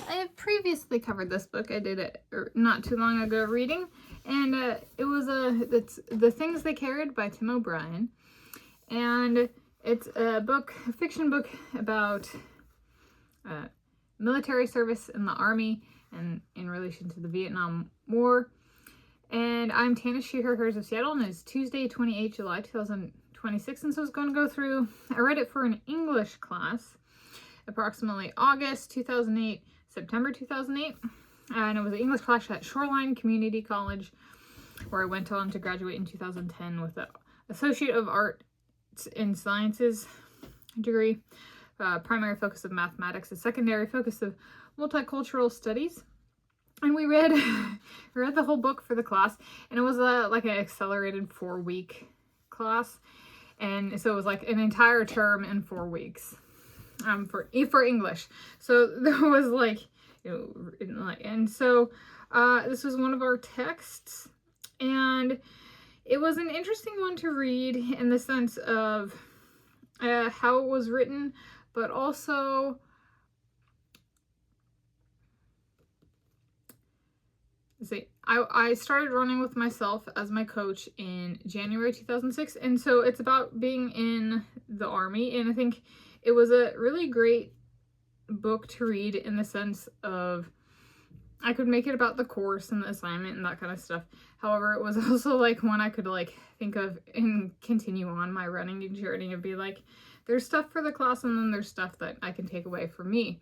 I have previously covered this book. I did it not too long ago reading, and it was it's The Things They Carried by Tim O'Brien, and it's a fiction book about military service in the Army and in relation to the Vietnam War. And I'm Tanis, she, her, hers of Seattle, and it's Tuesday, 28 July 2026, and so I was going to go through, I read it for an English class, approximately August 2008, September 2008, and it was an English class at Shoreline Community College, where I went on to graduate in 2010 with an Associate of Arts in Sciences degree, primary focus of mathematics, a secondary focus of multicultural studies. And we read the whole book for the class, and it was like an accelerated 4-week class, and so it was like an entire term in 4 weeks. For English. So there was like, and so this was one of our texts, and it was an interesting one to read in the sense of how it was written, but also I started running with myself as my coach in January 2006, and so it's about being in the Army, and I think it was a really great book to read in the sense of I could make it about the course and the assignment and that kind of stuff. However, it was also like one I could like think of and continue on my running journey and be like, there's stuff for the class and then there's stuff that I can take away for me.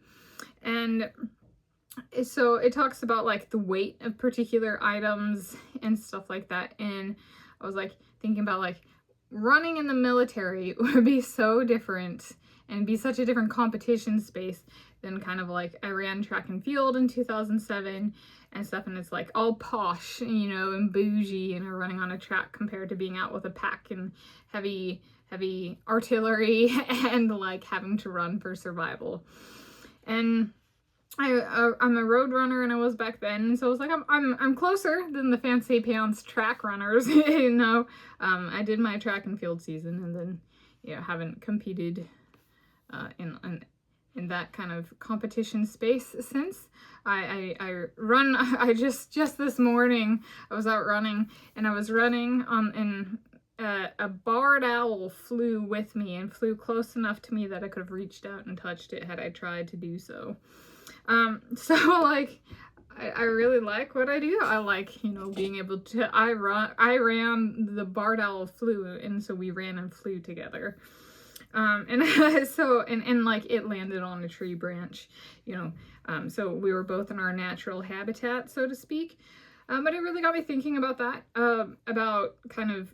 And so it talks about like the weight of particular items and stuff like that. And I was like thinking about like running in the military would be so different and be such a different competition space than kind of like I ran track and field in 2007 and stuff, and it's like all posh, and bougie, and running on a track compared to being out with a pack and heavy artillery and like having to run for survival. And I'm a road runner, and I was back then, and so I was like, I'm closer than the fancy pants track runners, I did my track and field season, and then haven't competed in that kind of competition space since. I run. I just this morning I was out running, and I was running and a barred owl flew with me and flew close enough to me that I could have reached out and touched it had I tried to do so. So like I really like what I do. I like, being able to, I ran, the barred owl flew, and so we ran and flew together. And so, and like it landed on a tree branch, so we were both in our natural habitat, so to speak. But it really got me thinking about that, about kind of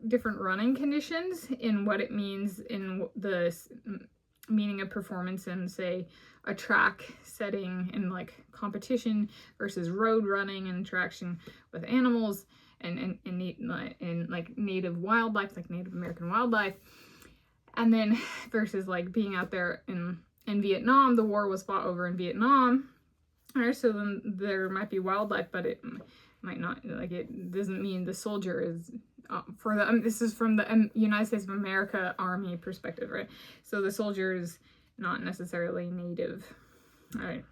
different running conditions and what it means in the meaning of performance in, say, a track setting in like competition versus road running and interaction with animals and like native wildlife, like Native American wildlife. And then versus like being out there in Vietnam, the war was fought over in Vietnam. All right, so then there might be wildlife, but it might not, like it doesn't mean the soldier is this is from the United States of America Army perspective, right? So the soldier is not necessarily native, right?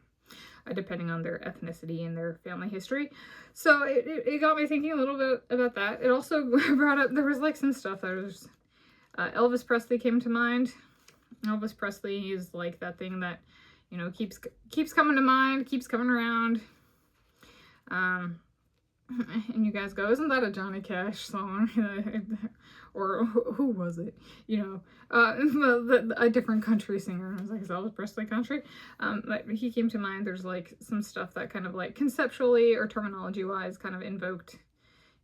Depending on their ethnicity and their family history. So it got me thinking a little bit about that. It also brought up, there was like some stuff that was, Elvis Presley came to mind. Elvis Presley is like that thing that, keeps coming to mind, keeps coming around. And you guys go, isn't that a Johnny Cash song? Or who was it? A different country singer. I was like, is Elvis Presley country? But he came to mind. There's like some stuff that kind of like conceptually or terminology wise kind of invoked,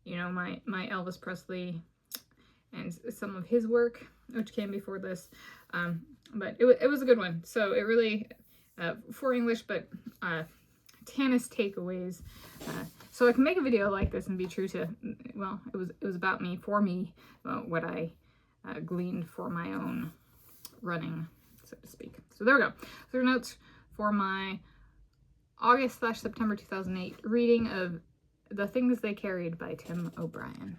my Elvis Presley and some of his work, which came before this. But it was a good one. So it really, for English, but Tanis takeaways. So I can make a video like this and be true to, well, it was about me, for me, what I gleaned for my own running, so to speak. So there we go. So notes for my August/September 2008 reading of The Things They Carried by Tim O'Brien.